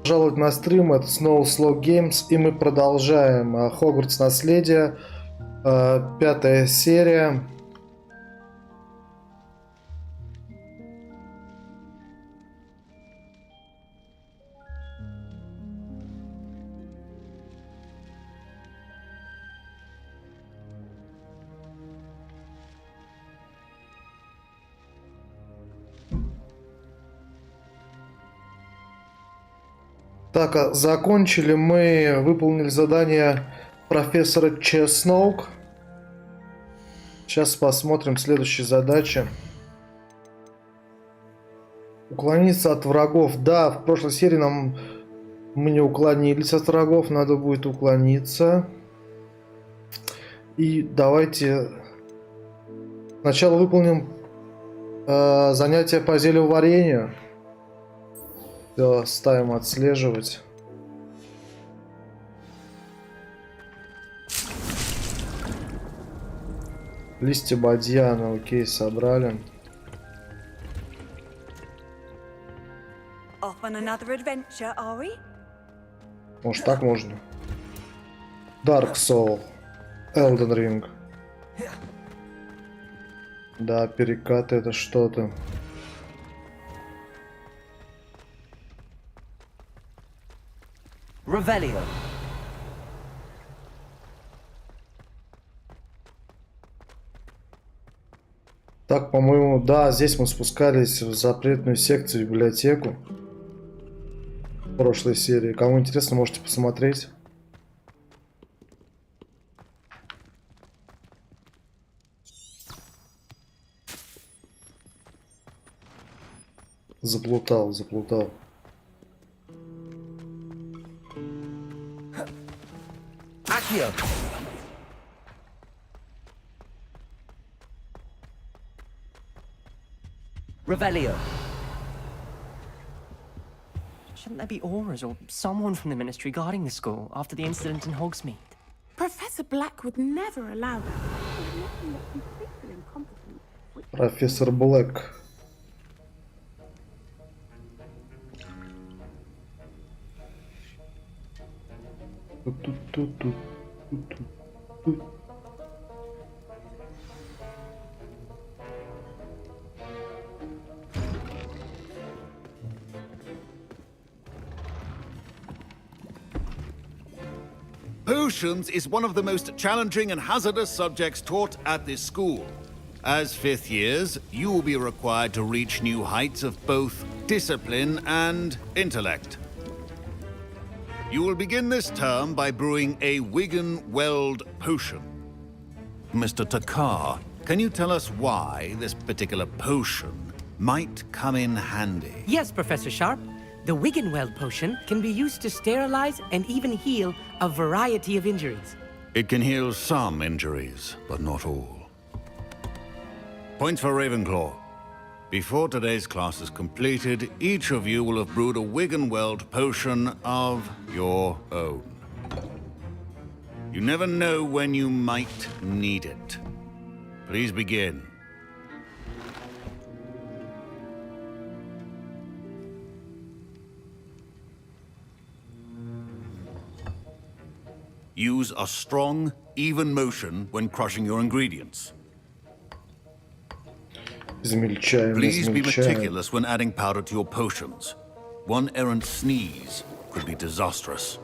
Пожалуйста, на стрим, это снова Slow Games, и мы продолжаем Хогвартс Наследие, 5-я серия. Так, закончили мы, выполнили задание профессора Чесноук. Сейчас посмотрим следующие задачи. Уклониться от врагов. Да, в прошлой серии мы не уклонились от врагов, надо будет уклониться. И давайте сначала выполним занятие по зельеварению. Все, ставим отслеживать. Листья бадьяна, окей, собрали. Может, так можно? Dark Soul, Elden Ring. Да, перекаты это что-то. Revelio. Так, по-моему, да, здесь мы спускались в запретную секцию, в библиотеку. В прошлой серии. Кому интересно, можете посмотреть. Заплутал. Accio. Revelio. Shouldn't there be auras or someone from the ministry guarding the school after the incident in Hogsmeade? Professor Black would never allow that. Профессор Блэк. Potions is one of the most challenging and hazardous subjects taught at this school. As fifth years, you will be required to reach new heights of both discipline and intellect. You will begin this term by brewing a Wigan-Weld potion. Mr. Takar, can you tell us why this particular potion might come in handy? Yes, Professor Sharp. The Wigan-Weld potion can be used to sterilize and even heal a variety of injuries. It can heal some injuries, but not all. Points for Ravenclaw. Before today's class is completed, each of you will have brewed a Wigan-Weld potion of your own. You never know when you might need it. Please begin. Use a strong, even motion when crushing your ingredients. Please be meticulous when adding powder to your potions. One errant sneeze could be disastrous.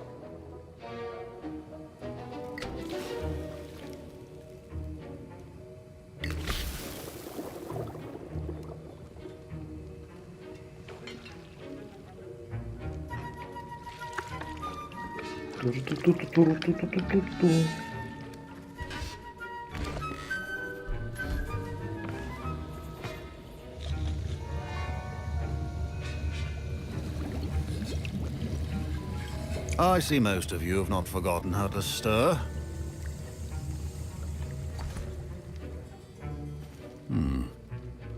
I see most of you have not forgotten how to stir.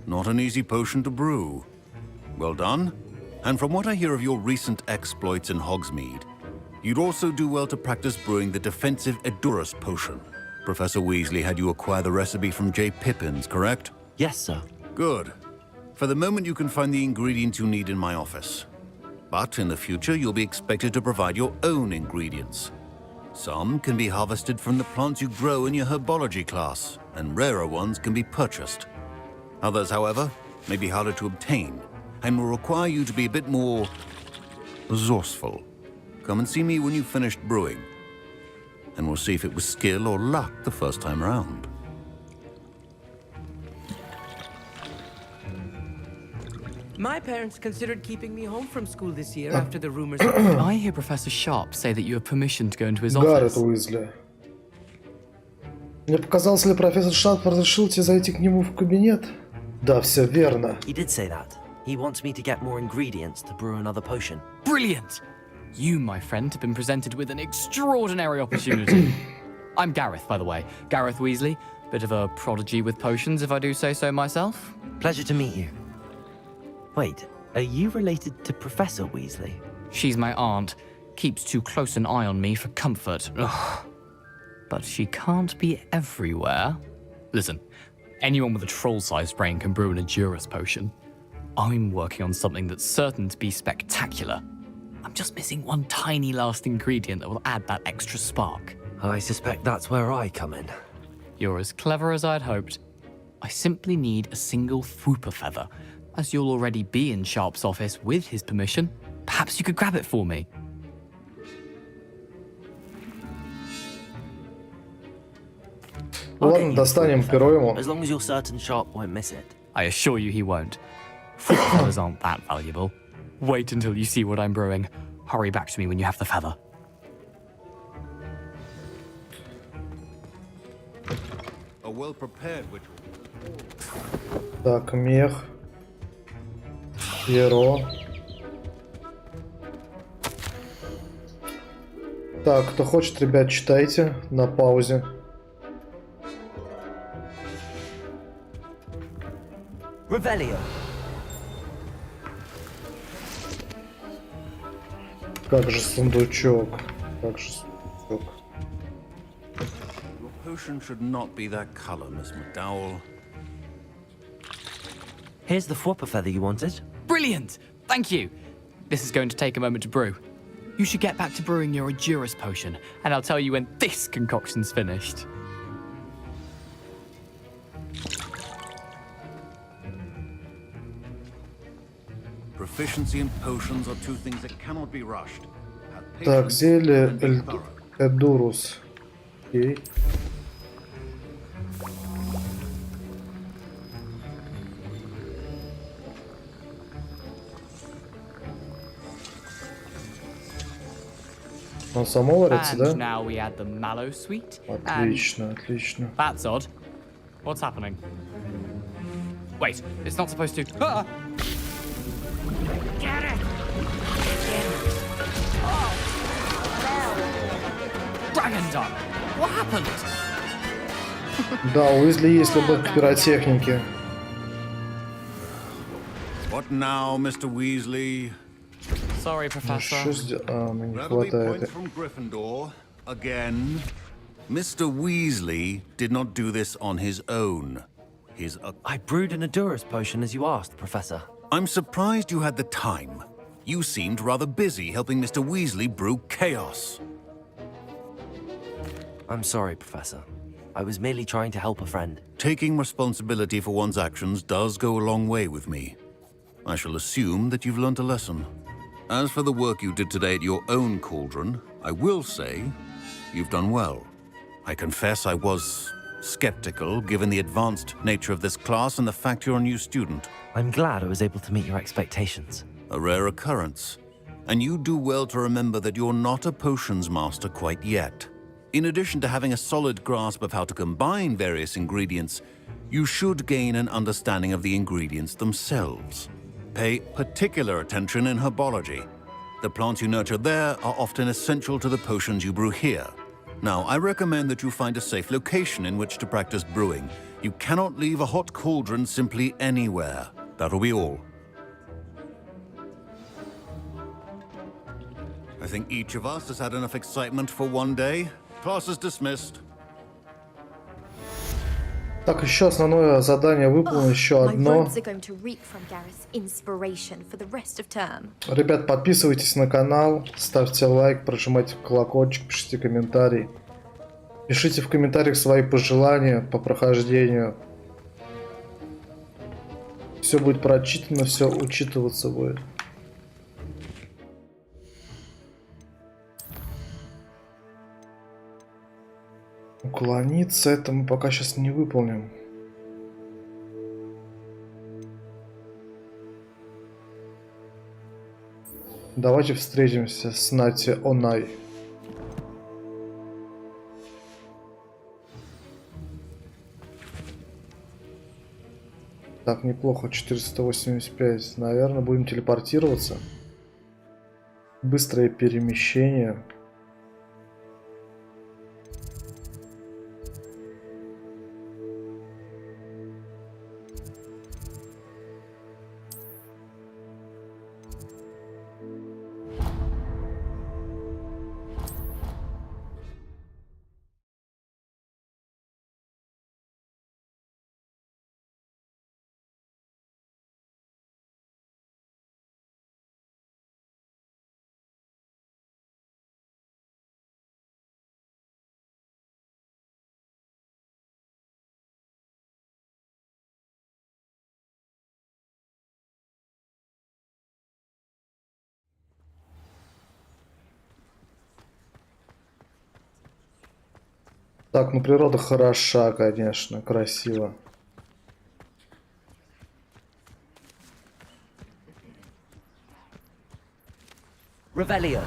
Not an easy potion to brew. Well done. And from what I hear of your recent exploits in Hogsmeade, you'd also do well to practice brewing the defensive Edurus potion. Professor Weasley had you acquire the recipe from J. Pippins, correct? Yes, sir. Good. For the moment, you can find the ingredients you need in my office. But in the future, you'll be expected to provide your own ingredients. Some can be harvested from the plants you grow in your herbology class, and rarer ones can be purchased. Others, however, may be harder to obtain, and will require you to be a bit more resourceful. Come and see me when you've finished brewing, and we'll see if it was skill or luck the first time around. My parents considered keeping me home from school this year after the rumors. I hear Professor Sharp say that you have permission to go into his Гаррет office. Уизли. Мне показалось ли профессор Шарп разрешил тебе зайти к нему в кабинет? Да, все верно. He did say that. He wants me to get more ingredients to brew another potion. Brilliant! You, my friend, have been presented with an extraordinary opportunity. I'm Gareth, by the way. Gareth Weasley. Bit of a prodigy with potions, if I do say so myself. Pleasure to meet you. Wait, are you related to Professor Weasley? She's my aunt. Keeps too close an eye on me for comfort. Ugh. But she can't be everywhere. Listen, anyone with a troll-sized brain can brew an Edurus potion. I'm working on something that's certain to be spectacular. I'm just missing one tiny last ingredient that will add that extra spark. I suspect that's where I come in. You're as clever as I'd hoped. I simply need a single Fwooper feather. As you'll already be in Sharp's office with his permission, perhaps you could grab it for me. Ладно, достанем перо ему. As long as you're certain Sharp won't miss it. I assure you he won't. Fwooper feathers aren't that valuable. Wait until you see what I'm brewing. Hurry back to me when you have the feather. A well-prepared ritual. Так, мех. Перо. Так, кто хочет, ребят, читайте на паузе. Revelio. Как же сундучок? Как же сундучок? Your potion should not be that color, Miss McDowell. Here's the Fwooper feather you wanted. Brilliant! Thank you! This is going to take a moment to brew. You should get back to brewing your Edurus potion, and I'll tell you when this concoction's finished. Proficiency in potions are two things that cannot be rushed. Have Так, patience зелье and be thorough. Эдурус. Окей. Он само варится, And да? now we add the mallow sweet. Отлично, отлично. And that's odd. What's happening? Wait, it's not supposed to. Ah! Get it! Dragon Dog! What happened? Да, у Уизли есть любовь к пиротехнике. What now, Mr. Weasley? Sorry, Что Professor. сделать? А, мне не Revelry хватает. points from Gryffindor again. Mr. Weasley did not do this on his own. I brewed an Edurus potion as you asked, Professor. I'm surprised you had the time. You seemed rather busy helping Mr. Weasley brew chaos. I'm sorry, Professor. I was merely trying to help a friend. Taking responsibility for one's actions does go a long way with me. I shall assume that you've learnt a lesson. As for the work you did today at your own cauldron, I will say you've done well. I confess I was skeptical, given the advanced nature of this class and the fact you're a new student. I'm glad I was able to meet your expectations. A rare occurrence. And you do well to remember that you're not a potions master quite yet. In addition to having a solid grasp of how to combine various ingredients, you should gain an understanding of the ingredients themselves. Pay particular attention in herbology. The plants you nurture there are often essential to the potions you brew here. Now, I recommend that you find a safe location in which to practice brewing. You cannot leave a hot cauldron simply anywhere. That'll be all. I think each of us has had enough excitement for one day. Class is dismissed. Так, еще основное задание выполнено, еще My одно. robes are going to reek from Gareth's inspiration for the rest of term. Ребят, подписывайтесь на канал, ставьте лайк, прожимайте колокольчик, пишите комментарий. Пишите в комментариях свои пожелания по прохождению. Все будет прочитано, все учитываться будет. Уклониться, это мы пока сейчас не выполним. Давайте встретимся с Нати Онай. Так, неплохо, 485. Наверное, будем телепортироваться. Быстрое перемещение. Так, ну природа хороша, конечно, красиво. Revelio.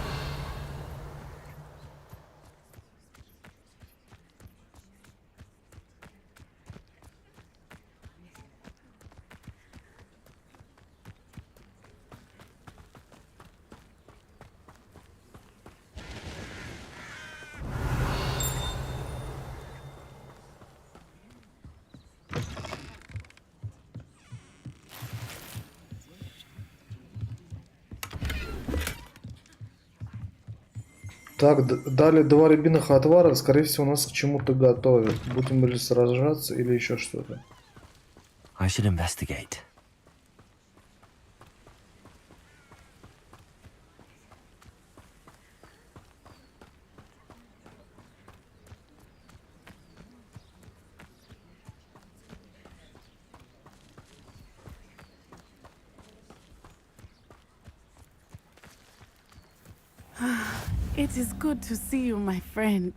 Так, дали 2 рябиных отвара, скорее всего, нас к чему-то готовят. Будем ли сражаться или еще что-то. I should investigate. It is good to see you, my friend.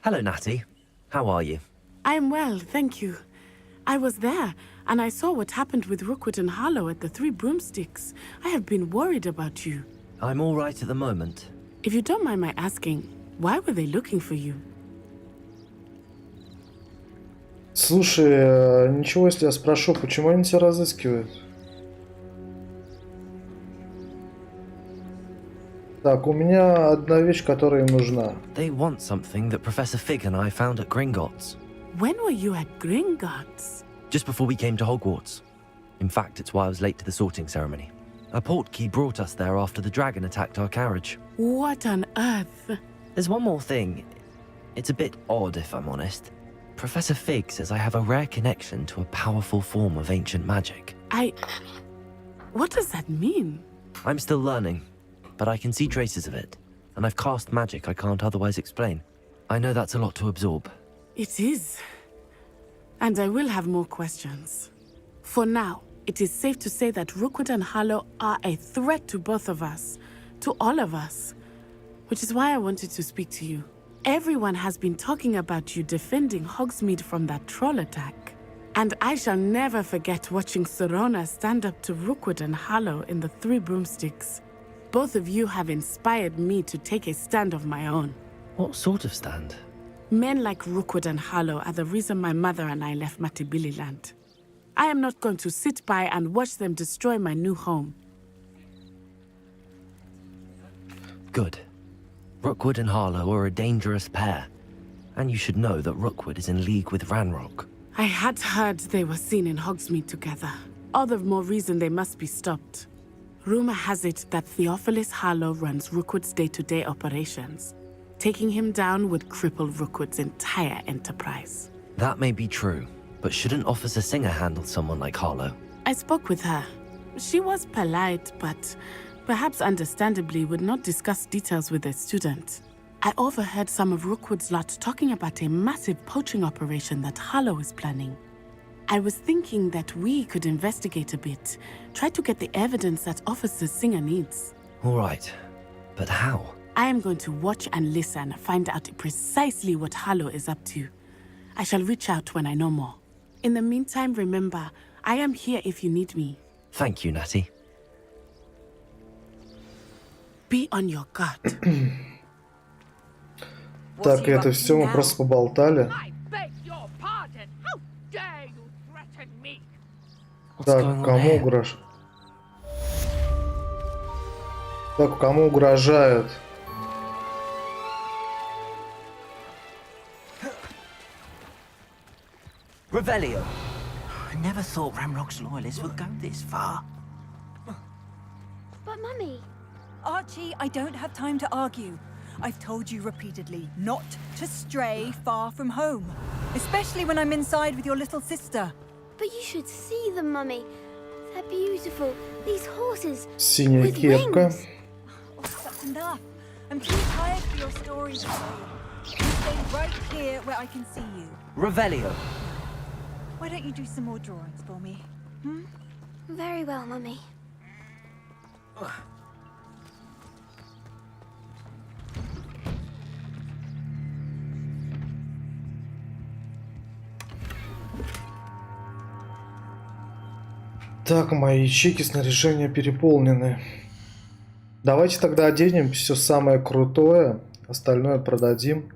Hello, Natty. How are you? I'm well, thank you. I was there, and I saw what happened with Rookwood and Harlow at the Three Broomsticks. I have been worried about you. I'm all right at the moment. If you don't mind my asking, why were they looking for you? Слушай, ничего, если я спрошу, почему они тебя разыскивают? Так, у меня одна вещь, которая им нужна. They want something that Professor Fig and I found at Gringotts. When were you at Gringotts? Just before we came to Hogwarts. In fact, it's why I was late to the sorting ceremony. A portkey brought us there after the dragon attacked our carriage. What on earth? There's one more thing. It's a bit odd, if I'm honest. Professor Fig says I have a rare connection to a powerful form of ancient magic. What does that mean? I'm still learning, but I can see traces of it, and I've cast magic I can't otherwise explain. I know that's a lot to absorb. It is. And I will have more questions. For now, it is safe to say that Rookwood and Harlow are a threat to both of us, to all of us, which is why I wanted to speak to you. Everyone has been talking about you defending Hogsmeade from that troll attack. And I shall never forget watching Serona stand up to Rookwood and Harlow in the Three Broomsticks. Both of you have inspired me to take a stand of my own. What sort of stand? Men like Rookwood and Harlow are the reason my mother and I left Matabeleland. I am not going to sit by and watch them destroy my new home. Good. Rookwood and Harlow are a dangerous pair. And you should know that Rookwood is in league with Ranrock. I had heard they were seen in Hogsmeade together. All the more reason they must be stopped. Rumor has it that Theophilus Harlow runs Rookwood's day-to-day operations. Taking him down would cripple Rookwood's entire enterprise. That may be true, but shouldn't Officer Singer handle someone like Harlow? I spoke with her. She was polite, but perhaps understandably would not discuss details with a student. I overheard some of Rookwood's lot talking about a massive poaching operation that Harlow is planning. I was thinking that we could investigate a bit, try to get the evidence that Officer Singer needs. All right, but how? I am going to watch and listen, find out precisely what Harlow is up to. I shall reach out when I know more. In the meantime, remember, I am here if you need me. Thank you, Natty. Be on your guard. Так, это все, мы просто поболтали. Так, кому угрожает? Так, кому угрожает? Revelio. I never thought Ramrock's loyalists would go this far. But Mummy... Archie, I don't have time to argue. I've told you repeatedly not to stray far from home. Especially when I'm inside with your little sister. But you should see them, Mummy. They're beautiful. These horses Синяя with кепка. wings. Oh, that's enough. I'm too tired for your stories. You stay right here where I can see you. Revelio. Why don't you do some more drawings for me? Hmm? Very well, Mummy. Так, мои ячейки снаряжения переполнены. Давайте тогда оденем все самое крутое, остальное продадим.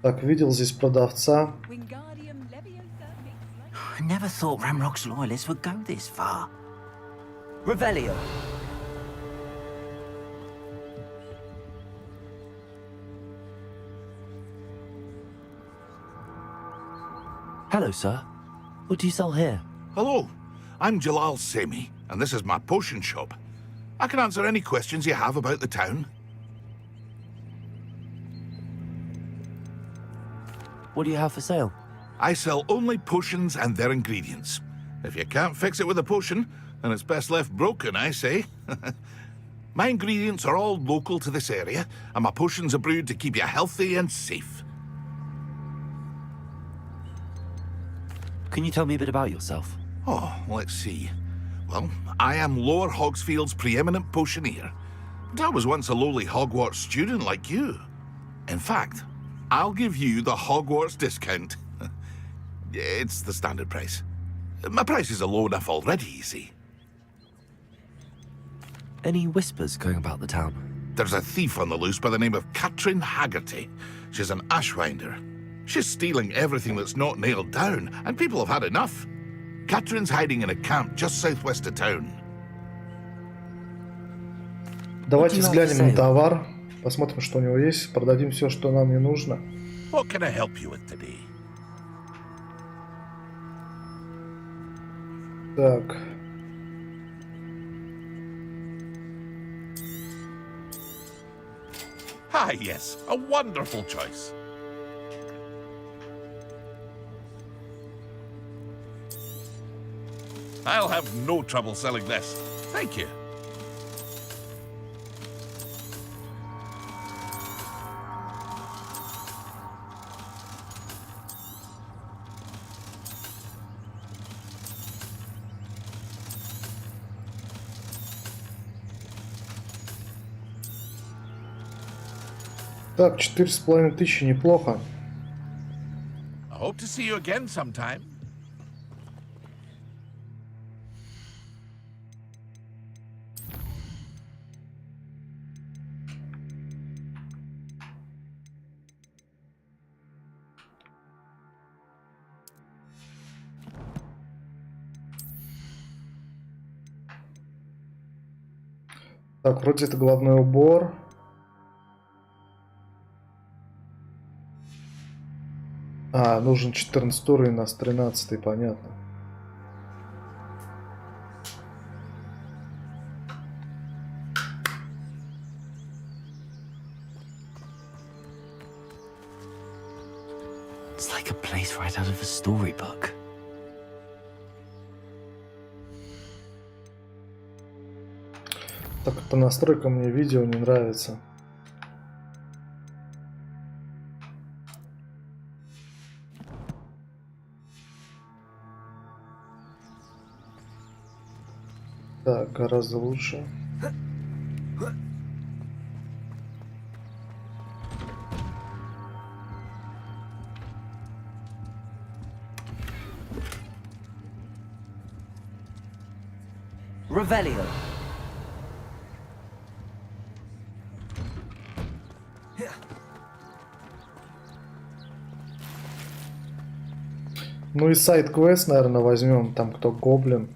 Так, видел здесь продавца. I never thought Ramrock's loyalists would go this far. Revelio. Hello, sir. What do you sell here? Hello, I'm Jalal Semi, and this is my potion shop. I can answer any questions you have about the town. What do you have for sale? I sell only potions and their ingredients. If you can't fix it with a potion, then it's best left broken, I say. My ingredients are all local to this area, and my potions are brewed to keep you healthy and safe. Can you tell me a bit about yourself? Oh, let's see. Well, I am Lower Hogsfield's preeminent potioneer. But I was once a lowly Hogwarts student like you. In fact, I'll give you the Hogwarts discount. It's the standard price. My prices are low enough already, you see. Any whispers going about the town? There's a thief on the loose by the name of Katrin Haggerty. She's an ashwinder. She's stealing everything that's not nailed down, and people have had enough. Katrin's hiding in a camp just southwest of town. Давайте взглянем на товар, посмотрим, что у него есть, продадим все, что нам не нужно. What can I help you with today? Так. Ah, yes, a wonderful choice. I'll have no trouble selling this. Thank you. Так, 4500, неплохо. I hope to see you again sometime. Так, вроде это головной убор. А, нужен 14 уровень, у нас 13, понятно. It's like a place right out of a storybook. Так, по настройкам мне видео не нравится. Так, гораздо лучше. Revelio. Ну и сайд-квест, наверное, возьмем. Там кто гоблин.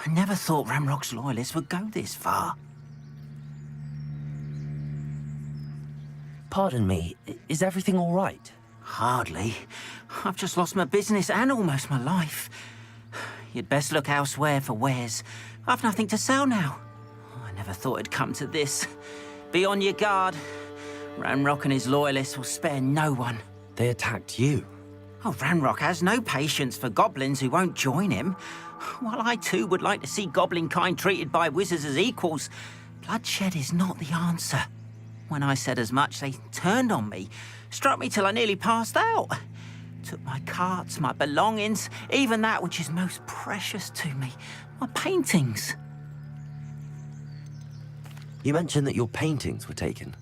I never thought Ramrock's loyalists would go this far. Pardon me, is everything all right? Hardly. I've just lost my business and almost my life. You'd best look elsewhere for wares. I've nothing to sell now. I never thought it'd come to this. Be on your guard. Ramrock and his loyalists will spare no one. They attacked you. Oh, Ramrock has no patience for goblins who won't join him. While I too would like to see goblin kind treated by wizards as equals, bloodshed is not the answer. When I said as much, they turned on me, struck me till I nearly passed out. Took my carts, my belongings, even that which is most precious to me, my paintings. You mentioned that your paintings were taken.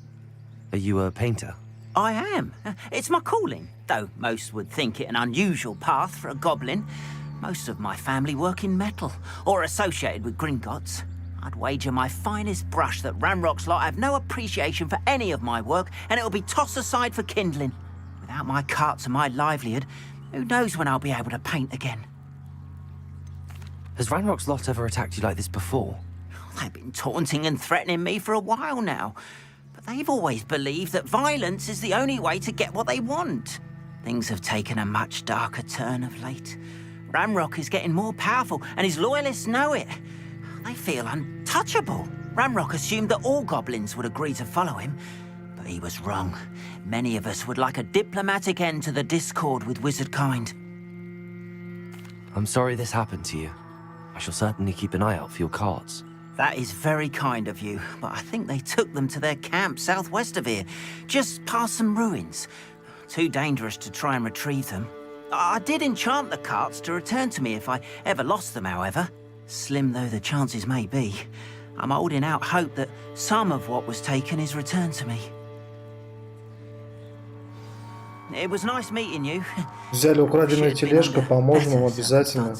Are you a painter? I am. It's my calling, though most would think it an unusual path for a goblin. Most of my family work in metal, or associated with Gringotts. I'd wager my finest brush that Ramrock's lot have no appreciation for any of my work, and it'll be tossed aside for kindling. Without my carts and my livelihood, who knows when I'll be able to paint again? Has Ranrock's lot ever attacked you like this before? They've been taunting and threatening me for a while now, but they've always believed that violence is the only way to get what they want. Things have taken a much darker turn of late. Ramrock is getting more powerful, and his loyalists know it. They feel untouchable. Ramrock assumed that all goblins would agree to follow him, but he was wrong. Many of us would like a diplomatic end to the discord with wizard kind. I'm sorry this happened to you. I shall certainly keep an eye out for your carts. That is very kind of you, but I think they took them to their camp southwest of here, just past some ruins. Too dangerous to try and retrieve them. I did enchant the carts to return to me if I ever lost them, however. Slim though the chances may be, I'm holding out hope that some of what was taken is returned to me. It was nice meeting you. Взяли украденную тележку, поможем им обязательно.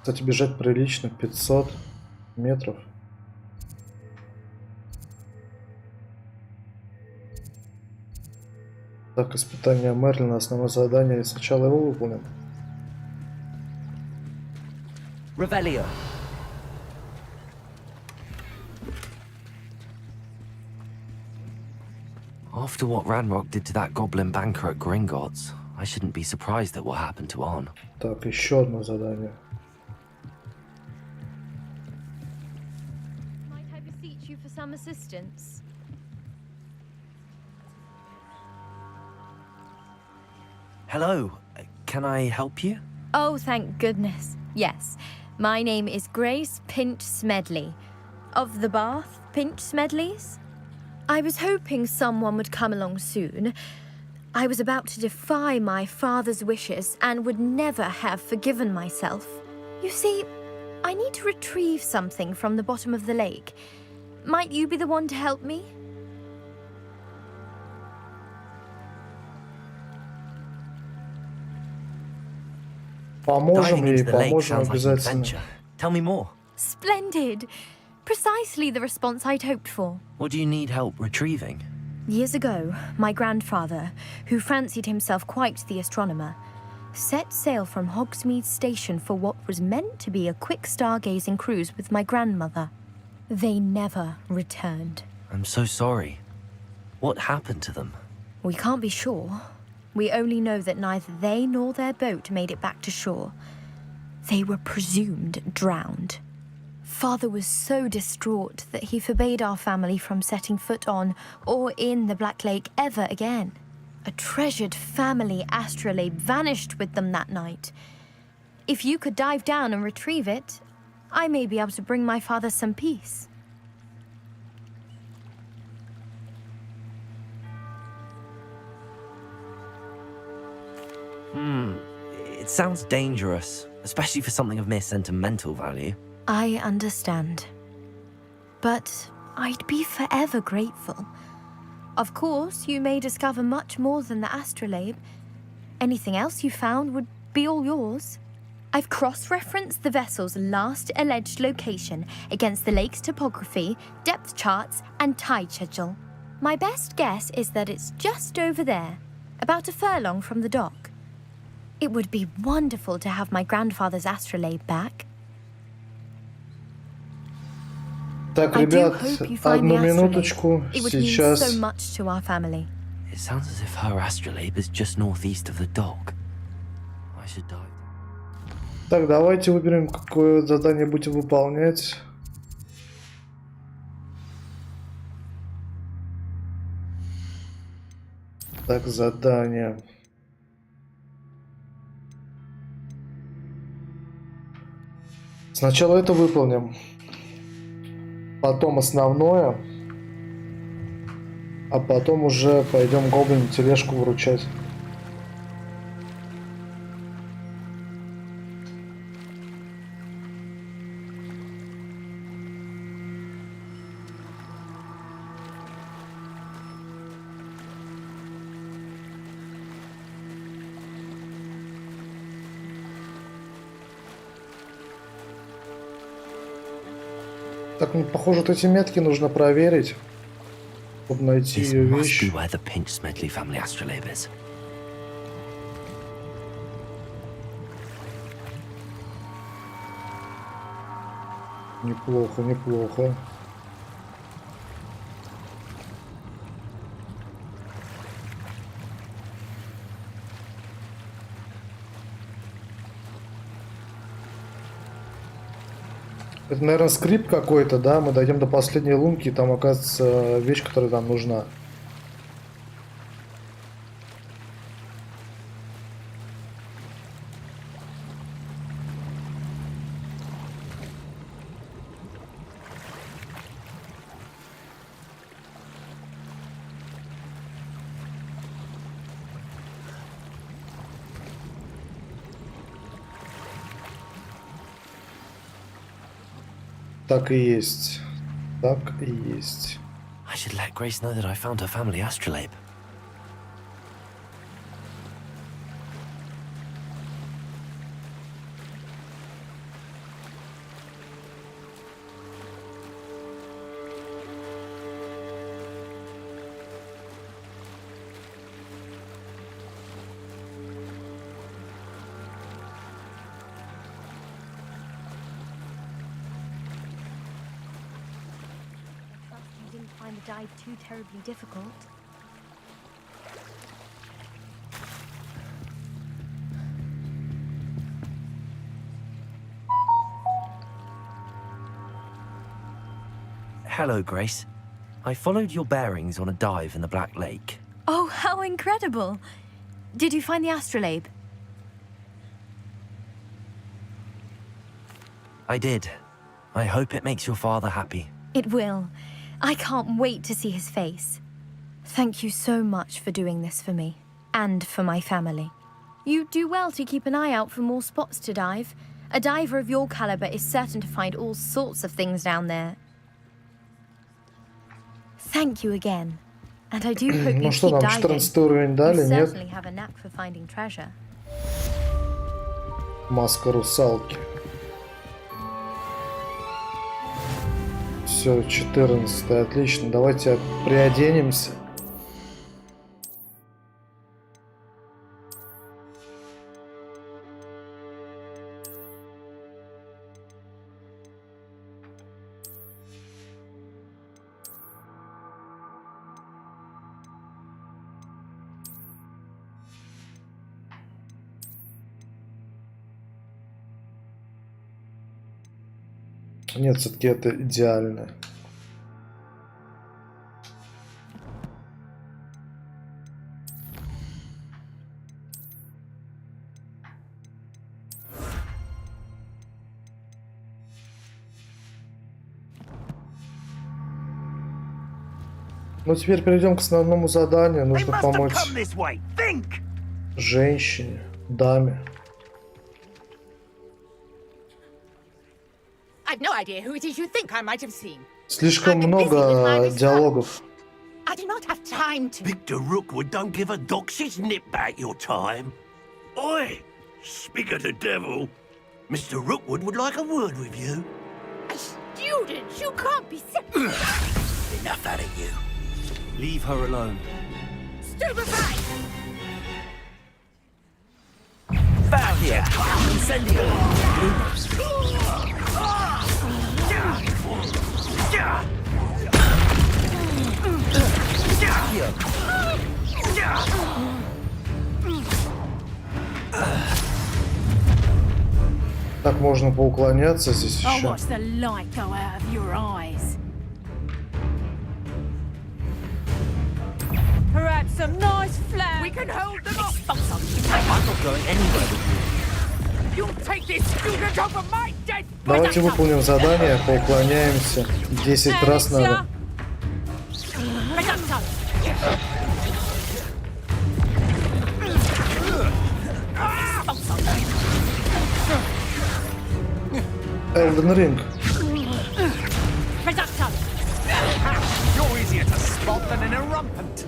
Кстати, бежать прилично, 500 метров. Так, испытание Мерлина, основное задание, сначала его выполним. Revelio. After what Ranrock did to that goblin banker at Gringotts, I shouldn't be surprised at what happened to Arn. Так, еще одно задание. Might I beseech you for some assistance? Hello, can I help you? Oh, thank goodness. Yes. My name is Grace Pinch Smedley. Of the Bath Pinch Smedleys? I was hoping someone would come along soon. I was about to defy my father's wishes and would never have forgiven myself. You see, I need to retrieve something from the bottom of the lake. Might you be the one to help me? Поможем Diving ей, into the lake поможем sounds like an обязательно. adventure. Tell me more. Splendid! Precisely the response I'd hoped for. What do you need help retrieving? Years ago, my grandfather, who fancied himself quite the astronomer, set sail from Hogsmeade Station for what was meant to be a quick stargazing cruise with my grandmother. They never returned. I'm so sorry. What happened to them? We can't be sure. We only know that neither they nor their boat made it back to shore. They were presumed drowned. Father was so distraught that he forbade our family from setting foot on or in the Black Lake ever again. A treasured family astrolabe vanished with them that night. If you could dive down and retrieve it, I may be able to bring my father some peace. It sounds dangerous, especially for something of mere sentimental value. I understand. But I'd be forever grateful. Of course, you may discover much more than the astrolabe. Anything else you found would be all yours. I've cross-referenced the vessel's last alleged location against the lake's topography, depth charts, and tide schedule. My best guess is that it's just over there, about a furlong from the dock. It would be wonderful to have my grandfather's astrolabe back. Так, I do ребят, hope you find одну the astrolabe. минуточку. It would mean Сейчас. so much to our family. It sounds as if her astrolabe is just northeast of the dock. I should dive. Так, давайте выберем, какое задание будем выполнять. Так, задание. Сначала это выполним. Потом основное. А потом уже пойдем гоблину тележку выручать. Так, ну, похоже, вот эти метки нужно проверить, чтобы найти This ее must вещь. be where the Pinch Smedley family astrolabe is. Неплохо, неплохо. Это, наверное, скрипт какой-то, да? Мы дойдем до последней лунки, и там оказывается вещь, которая нам нужна. Так и есть. Так и есть. I should let Grace know that I found her family astrolabe. You didn't find the dive too terribly difficult. Hello, Grace. I followed your bearings on a dive in the Black Lake. Oh, how incredible! Did you find the astrolabe? I did. I hope it makes your father happy. It will. I can't wait to see his face. Thank you so much for doing this for me, and for my family. You do well to keep an eye out for more spots to dive. A diver of your caliber is certain to find all sorts of things down there. Thank you again. And I do hope you Ну что, keep нам diving. 14 уровень дали, You нет? certainly have a knack for finding treasure. Маска русалки. Все, 14, отлично. Давайте приоденемся. Нет, все-таки это идеально. Ну, теперь перейдем к основному заданию. Нужно помочь женщине, даме. Слишком много диалогов. Victor Rookwood don't give a doxy's nip back your time. Oi, speak of the devil. Mr. Rookwood would like a word with you. A student? You can't be Enough out of you. Leave her alone. Stupefy! Found here. Incendio. Так можно поуклоняться здесь I'll еще. watch the light go out of your eyes. Perhaps some nice flowers. We can hold them off. I'm not going anywhere with you. You'll take this student over my dead body. Давайте выполним задание, поуклоняемся. 10 раз надо. Elden Ring. You're easier to spot than an irrumpent.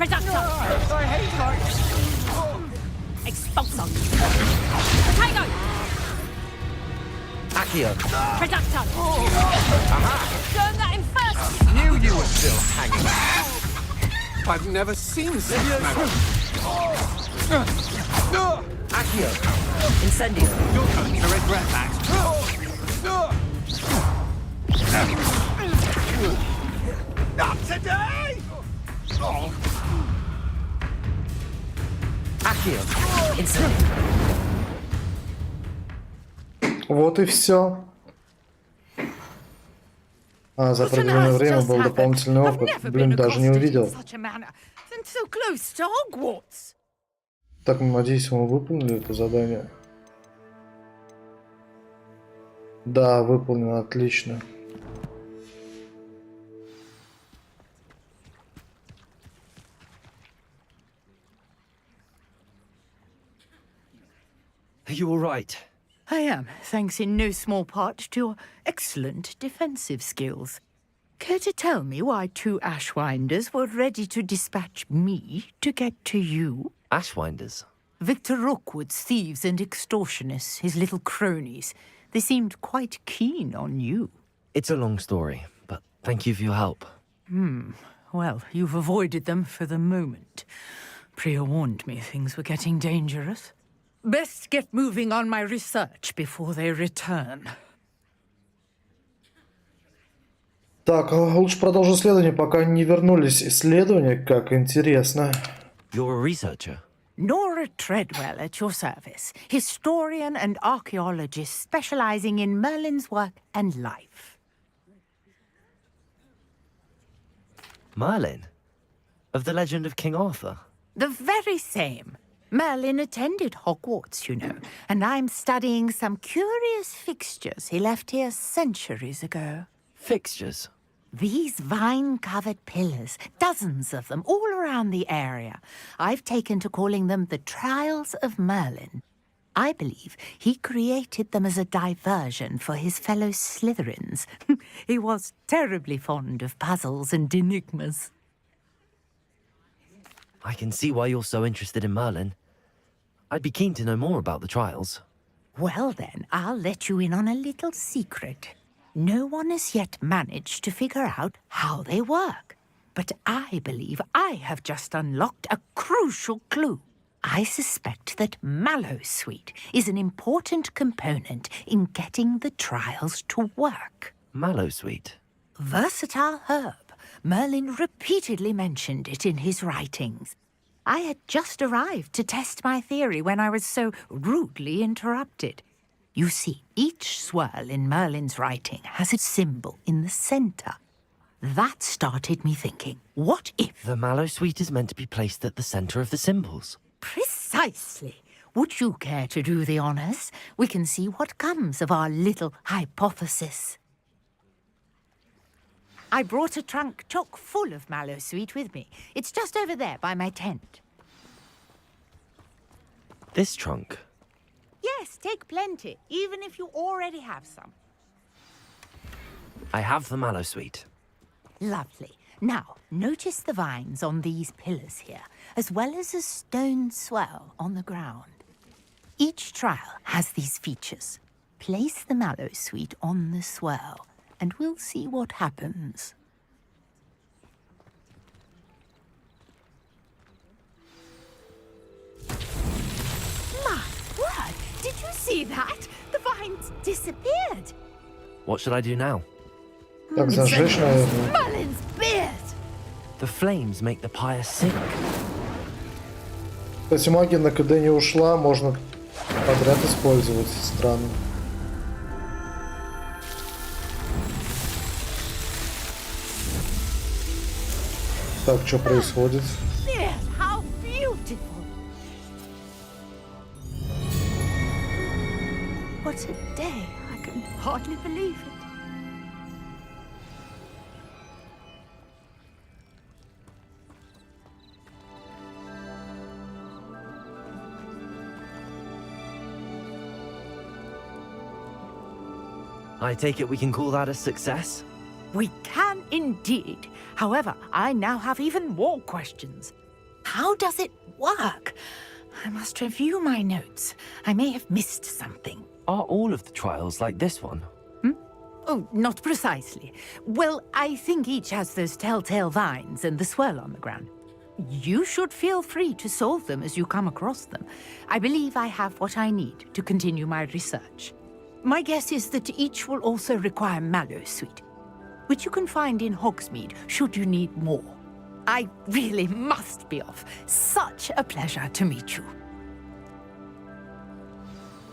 I hate lights. Expulsor. Potato. Accio. Productor. Turn that in first. Knew you were still hanging. I've never seen such metal. Accio. Incendio. You're going to regret that. Not today! Accio. Incendio. Вот и все. А, за определенное время был дополнительный опыт. Блин, даже не увидел. Так, надеюсь, мы выполнили это задание. Да, выполнено, отлично. Are you all right? I am, thanks in no small part to your excellent defensive skills. Care to tell me why 2 Ashwinders were ready to dispatch me to get to you? Ashwinders? Victor Rookwood's thieves and extortionists, his little cronies. They seemed quite keen on you. It's a long story, but thank you for your help. Well, you've avoided them for the moment. Priya warned me things were getting dangerous. Best get moving on my research before they return. Так, лучше продолжу исследование, пока не вернулись исследования, как интересно. You're a researcher? Nora Treadwell at your service, historian and archaeologist specializing in Merlin's work and life. Merlin? Of the legend of King Arthur? The very same. Merlin attended Hogwarts, you know, and I'm studying some curious fixtures he left here centuries ago. Fixtures? These vine-covered pillars, dozens of them, all around the area. I've taken to calling them the Trials of Merlin. I believe he created them as a diversion for his fellow Slytherins. He was terribly fond of puzzles and enigmas. I can see why you're so interested in Merlin. I'd be keen to know more about the trials. Well then, I'll let you in on a little secret. No one has yet managed to figure out how they work. But I believe I have just unlocked a crucial clue. I suspect that Mallowsweet is an important component in getting the trials to work. Mallowsweet? Versatile herb. Merlin repeatedly mentioned it in his writings. I had just arrived to test my theory when I was so rudely interrupted. You see, each swirl in Merlin's writing has a symbol in the center. That started me thinking, what if... The mallow sweet is meant to be placed at the center of the symbols. Precisely. Would you care to do the honors? We can see what comes of our little hypothesis. I brought a trunk chock full of mallow sweet with me. It's just over there by my tent. This trunk? Yes, take plenty, even if you already have some. I have the mallow sweet. Lovely. Now, notice the vines on these pillars here, as well as a stone swell on the ground. Each trial has these features. Place the mallow sweet on the swirl, and we'll see what happens. My word! Did you see that? The vines disappeared. What should I do now? Так, зажечь, наверное. Merlin's beard! The flames make the pyre sink. Кстати, магия на КД не ушла, можно подряд использовать. Странно. Так, что происходит? Beard, how beautiful! What a day! I can hardly believe it. I take it we can call that a success? We can indeed. However, I now have even more questions. How does it work? I must review my notes. I may have missed something. Are all of the trials like this one? Oh, not precisely. Well, I think each has those telltale vines and the swirl on the ground. You should feel free to solve them as you come across them. I believe I have what I need to continue my research. My guess is that each will also require mallow sweet, which you can find in Hogsmeade should you need more. I really must be off. Such a pleasure to meet you.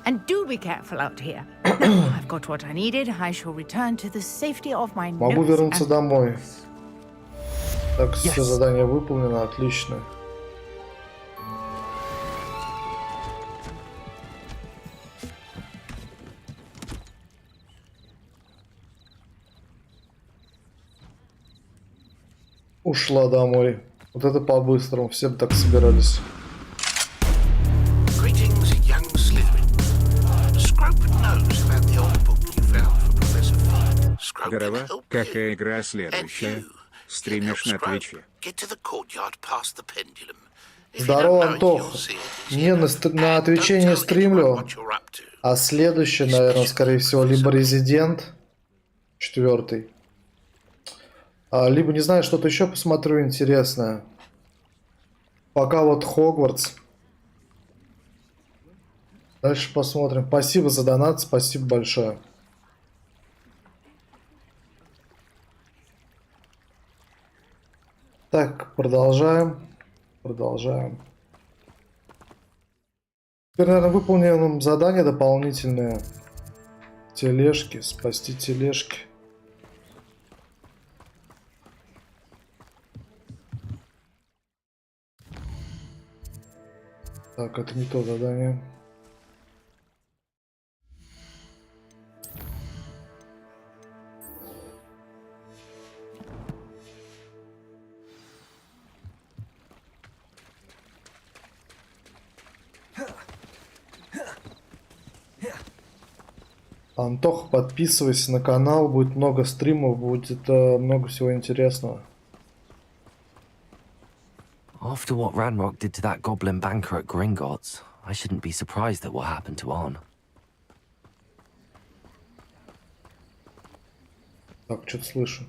And do be careful out here. I've got what I needed. I shall return to the safety of my notes. Могу вернуться домой. Так, все задания выполнено, отлично. Ушла домой. Вот это по-быстрому, все бы так собирались. Greetings, young Slytherin. Scrope knows about the old book you found for Professor Fig. Scrope can Здорово. help Какая you. игра следующая? Стримишь на Твиче? Get to the courtyard past the pendulum. Здорово, Антох. Не, на Твиче не стримлю. А следующий, наверное, скорее всего, либо Резидент 4, либо, не знаю, что-то еще посмотрю интересное. Пока вот Хогвартс. Дальше посмотрим. Спасибо за донат, спасибо большое. Так, продолжаем. Продолжаем. Теперь, наверное, выполним задание дополнительное. Тележки, спасти тележки. Так, это не то задание. Антох, подписывайся на канал, будет много стримов, будет много всего интересного. After what Ranrock did to that goblin banker at Gringotts, I shouldn't be surprised at what happened to Arn. Так, что-то слышу.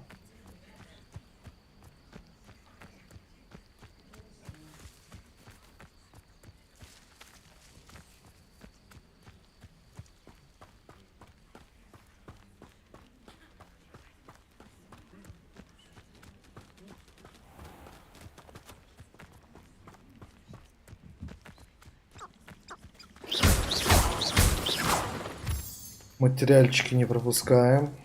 Материальчики не пропускаем.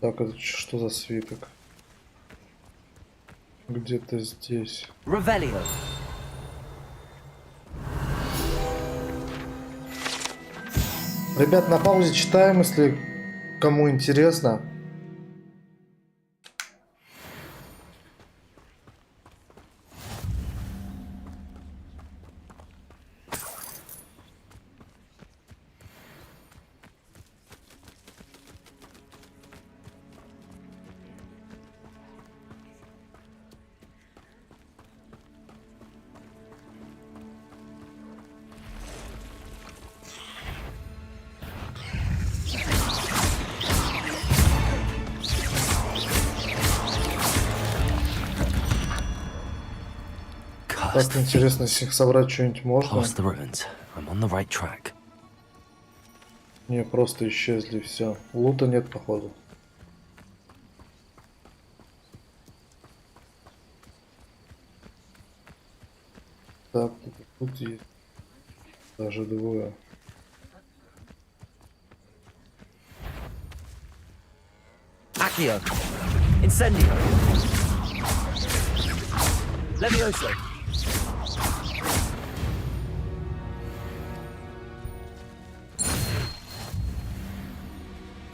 Так, это что за свиток? Где-то здесь. Revelio. Ребят, на паузе читаем, если кому интересно. Так интересно, если их собрать что-нибудь можно? Не, просто исчезли, все. Лута нет, походу. Так, тут есть. Даже двое. Accio. Incendio. Levioso.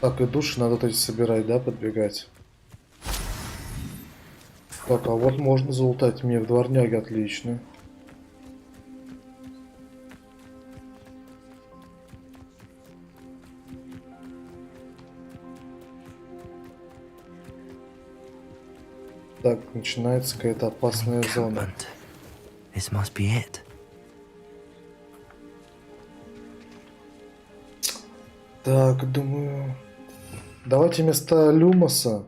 Так, и души надо то есть собирать, да, подбегать. Так, а вот можно залутать мне в дворняге, отлично. Так, начинается какая-то опасная зона. This must be it. Так, думаю... Давайте вместо Люмоса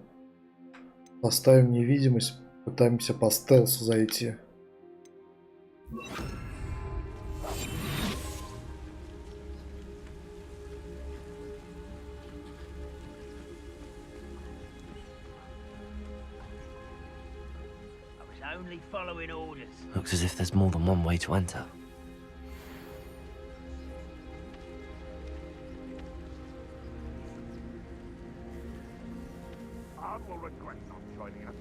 поставим невидимость, пытаемся по стелсу зайти. Looks as if there's more than one way to enter. Will regret not joining us.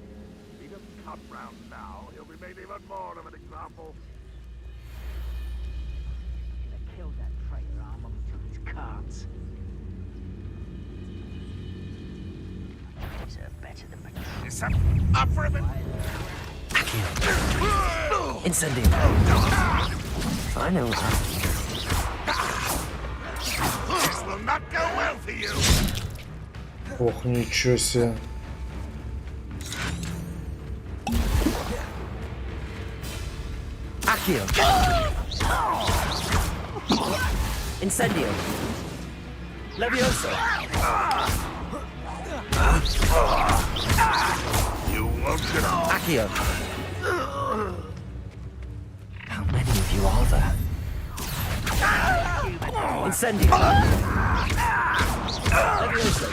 If he doesn't come round now, he'll be made even more of an example. Gonna kill that traitor arm when we took his cards. These are better than Is that up for a bit? Incendio. I know what's happening. This will not go well for you. Ох, ничего себе. Accio. Incendio. Levioso. You won't get off. Accio. How many of you are there? Incendio. Levioso.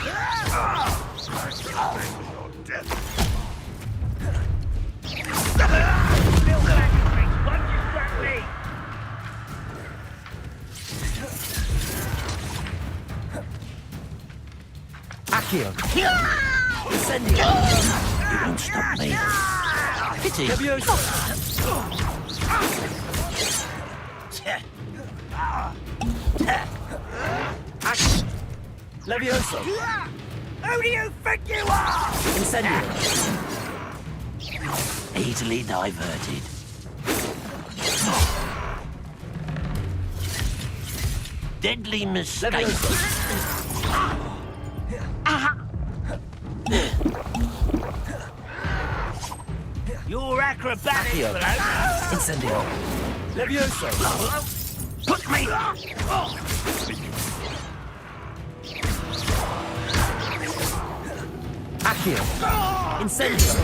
Accio. Incendio. You won't stop me. Pity. Levioso. Levioso. Who do you think you are? Incendio. Easily diverted. Deadly mistake. Your acrobatics, fellow. Incendio. Levioso. Put me. Accio. Incendio.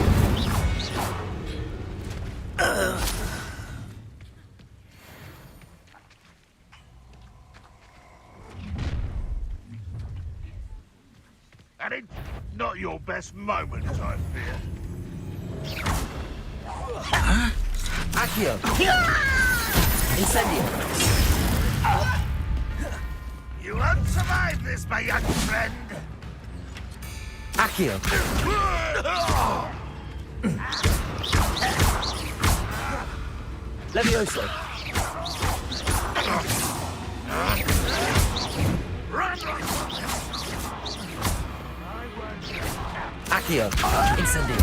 And it's not your best moment, I fear. Accio. Incendio. You won't survive this, my young friend. Accio. Levioso. Accio. Incendio.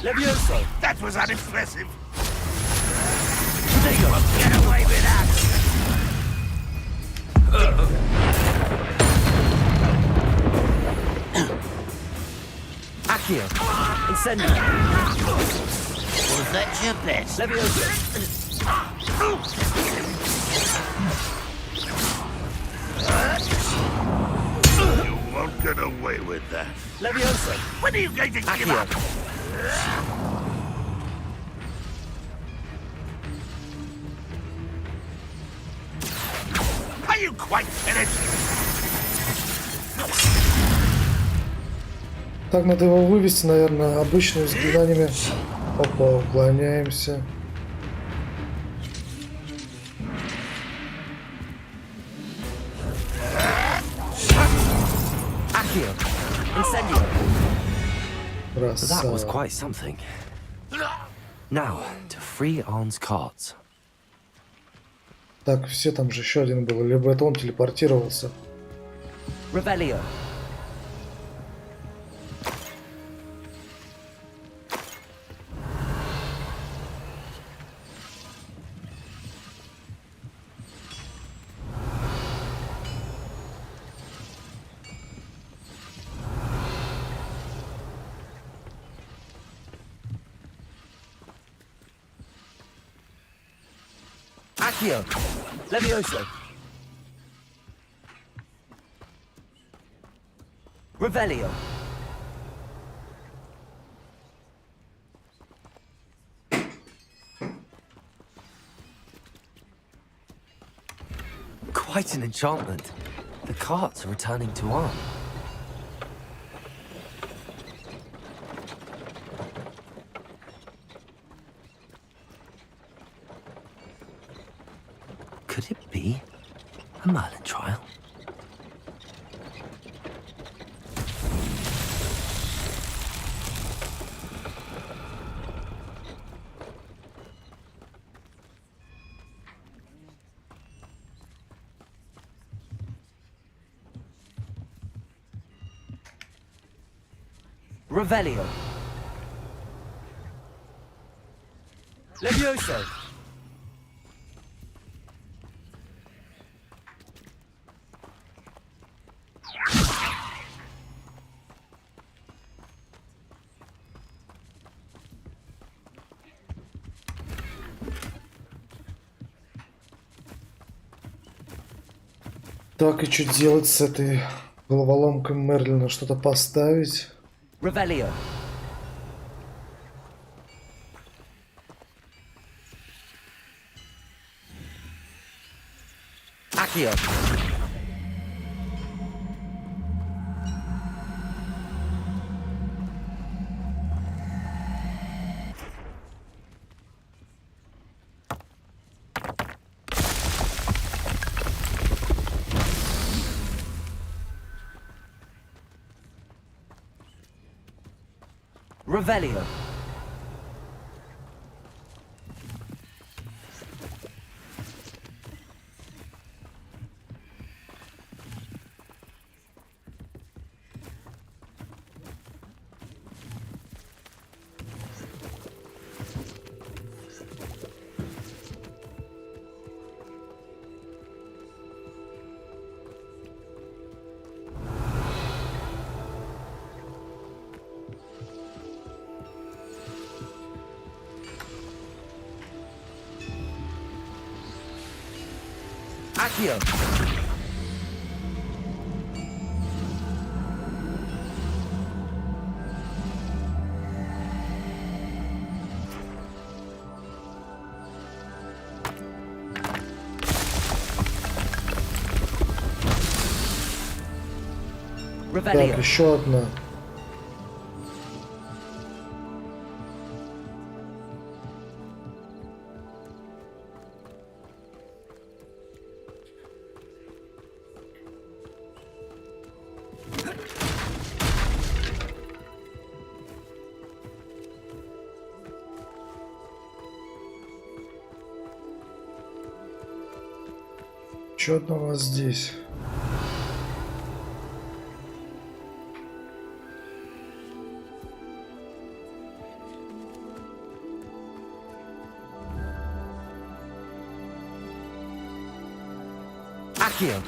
Levioso. That was unimpressive. There you go. Get away with that. Accio. Incendio. Was that your best? Levioso. You won't get away with that. Levioso. When are you going to give Accio. up? Are you quite finished? Так, надо его вывести, наверное, обычными заклинаниями. Опа, уклоняемся. Accio. Incendio. Красава. That was quite something. Now, to free Arn's cards. Так, все, там же еще один был. Либо это он телепортировался. Revelio. Accio. Levioso. Revelio. Quite an enchantment. The carts are returning to Arn. Could it be a Merlin trial? Revelio. Levioso. Так, и что делать с этой головоломкой Мерлина? Что-то поставить? Revelio. Accio. Revelio. Accio. Так, еще одна. Что у нас здесь? Accio.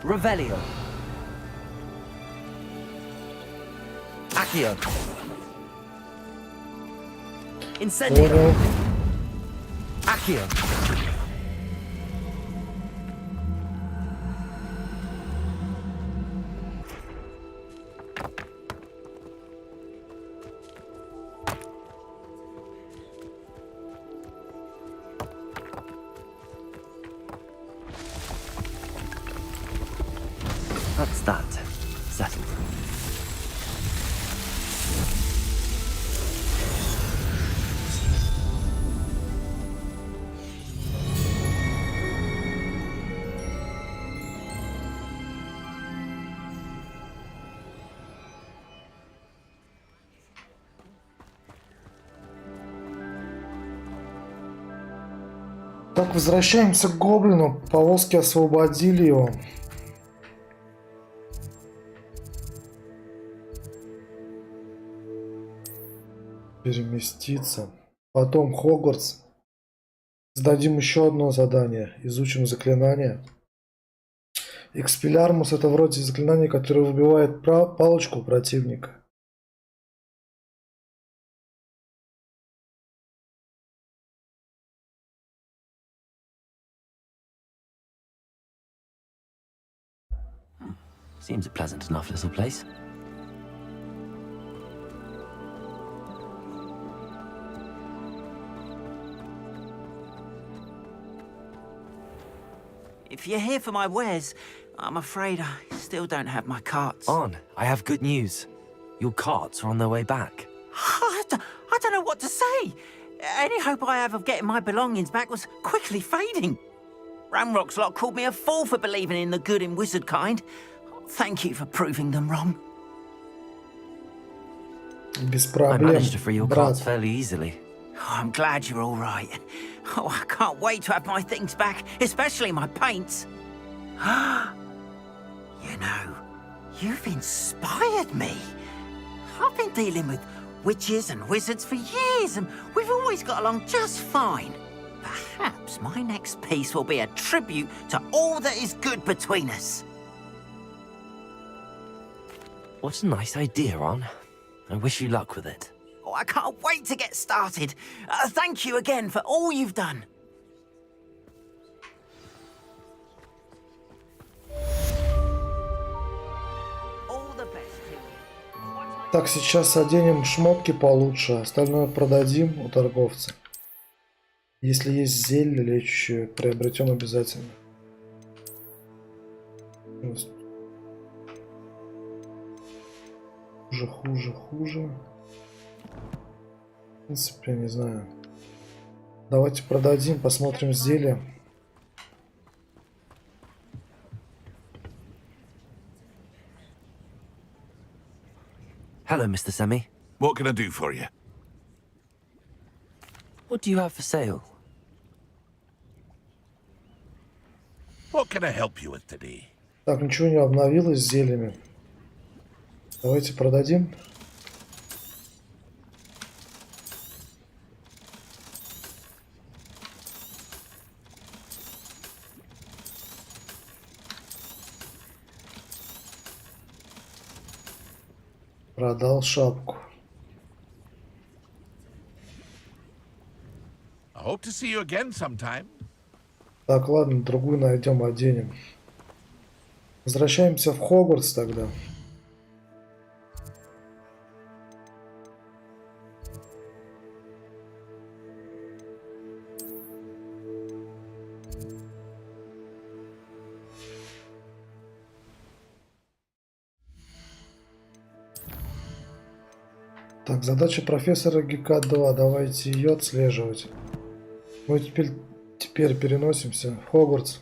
Revelio. Accio. Incendio. Accio. That's that. Settled. Так, возвращаемся к гоблину. Повозки освободили его. Переместиться. Потом Хогвартс. Сдадим еще одно задание. Изучим заклинание. Экспеллярмус — это вроде заклинания, которое выбивает палочку противника. Seems a pleasant enough little place. If you're here for my wares, I'm afraid I still don't have my carts. On, I have good news. Your carts are on their way back. I don't know what to say. Any hope I have of getting my belongings back was quickly fading. Ramrock's lot called me a fool for believing in the good in wizard kind. Thank you for proving them wrong. Без I проблем, managed to free your брат. carts fairly easily. Oh, I'm glad you're all right. Oh, I can't wait to have my things back, especially my paints. You know, you've inspired me. I've been dealing with witches and wizards for years, and we've always got along just fine. Perhaps my next piece will be a tribute to all that is good between us. What a nice idea, Ron. I wish you luck with it. Oh, I can't wait to get started. Thank you again for all you've done. All the best to you. Так, сейчас оденем шмотки получше, остальное продадим у торговца. Если есть зелье лечащее, приобретем обязательно. Хуже. В принципе, не знаю. Давайте продадим, посмотрим зелье. Hello, Mr. Semi. What can I do for you? What do you have for sale? What can I help you with today? Так, ничего не обновилось с зельями. Давайте продадим. Продал шапку. I hope to see you again sometime. Так, ладно, другую найдем, оденем. Возвращаемся в Хогвартс тогда. Так, задача профессора Гека-2. Давайте ее отслеживать. Мы теперь переносимся в Хогвартс.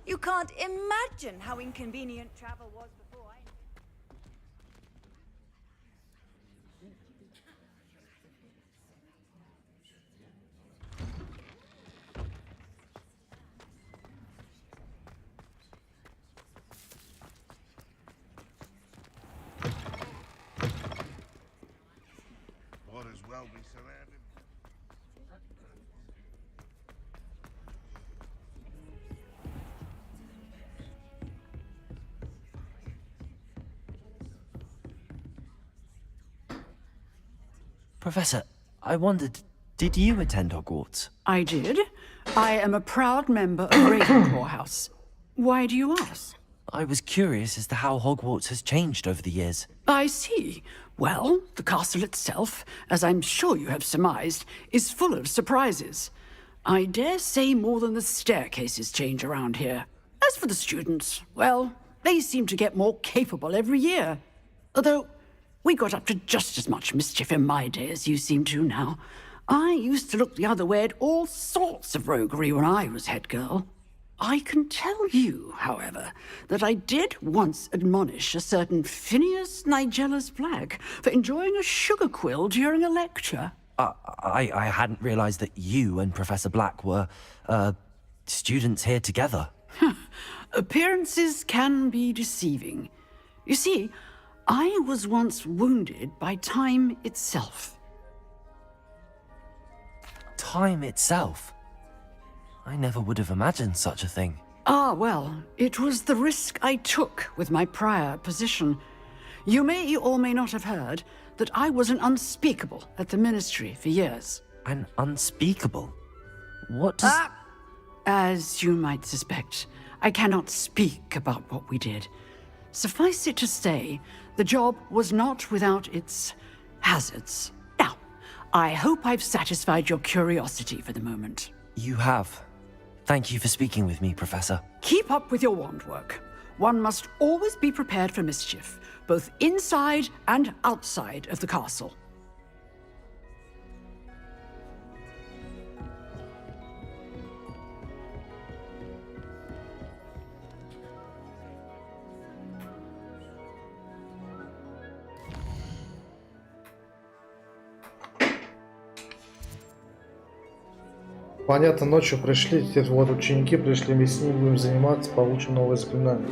You can't imagine how inconvenient travel was before I... Or as well be surrounded. Professor, I wondered, did you attend Hogwarts? I did. I am a proud member of Ravenclaw House. Why do you ask? I was curious as to how Hogwarts has changed over the years. I see. Well, the castle itself, as I'm sure you have surmised, is full of surprises. I dare say more than the staircases change around here. As for the students, well, they seem to get more capable every year. Although, we got up to just as much mischief in my day as you seem to now. I used to look the other way at all sorts of roguery when I was head girl. I can tell you, however, that I did once admonish a certain Phineas Nigella's Black for enjoying a sugar quill during a lecture. I hadn't realized that you and Professor Black were, students here together. Appearances can be deceiving. You see, I was once wounded by time itself. Time itself? I never would have imagined such a thing. Ah, well, it was the risk I took with my prior position. You may or may not have heard that I was an unspeakable at the Ministry for years. An unspeakable? What does... As you might suspect, I cannot speak about what we did. Suffice it to say, the job was not without its hazards. Now, I hope I've satisfied your curiosity for the moment. You have. Thank you for speaking with me, Professor. Keep up with your wand work. One must always be prepared for mischief, both inside and outside of the castle. Понятно, ночью пришли, теперь вот ученики пришли, мы с ним будем заниматься, получим новые заклинания.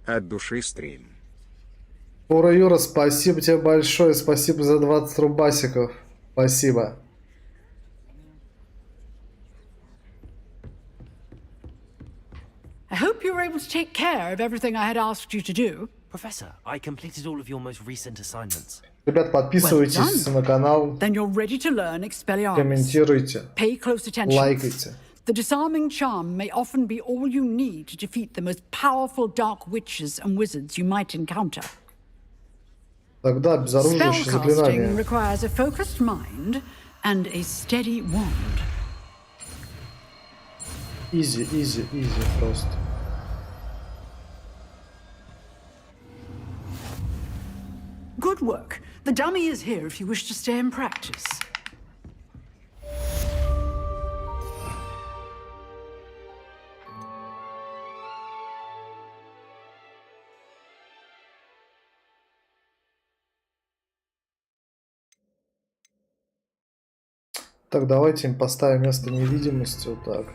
От души стрим. Ура, Юра, спасибо тебе большое, спасибо за 20 рубасиков. Спасибо. I hope you were able to take care of everything I had asked you to do. Professor, I completed all of your most recent assignments. Ребят, подписывайтесь на канал, Then you're ready to learn Expelliarmus. комментируйте, Pay close attention. лайкайте. The disarming charm may often be all you need to defeat the most powerful dark witches and wizards you might encounter. Тогда обезоруживающее заклинание. Spellcasting requires a focused mind and a steady wand. Изи, изи, изи просто. Good work. The dummy is here if you wish to stay and practice. Так, давайте им поставим место невидимости. Вот так.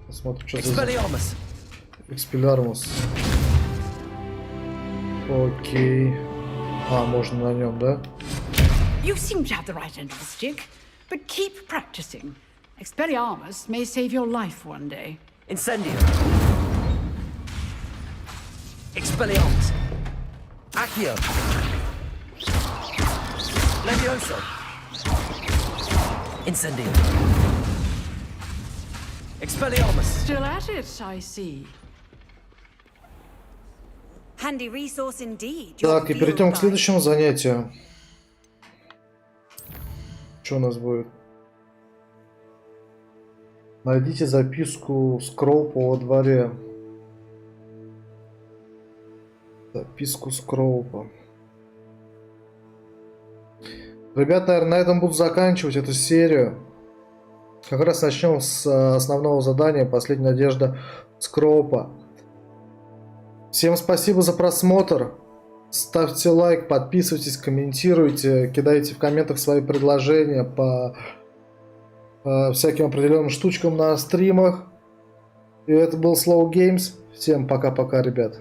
Посмотрим, что за... Экспеллиармус. Окей. А, можно на нем, да? You seem to have the right end of the stick, but keep practicing. Expelliarmus may save your life one day. Incendio. Expelliarmus. Accio. Levioso. Incendio. Expelliarmus. Still at it, I see. Handy resource indeed. Так, и перейдем к следующему занятию. Что у нас будет? Найдите записку Скроупа во дворе. Записку Скроупа. Ребят, наверное, на этом буду заканчивать эту серию. Как раз начнем с основного задания. Последняя надежда Скроупа. Всем спасибо за просмотр. Ставьте лайк, подписывайтесь, комментируйте, кидайте в комментах свои предложения по всяким определенным штучкам на стримах. И это был Slow Games. Всем пока-пока, ребят.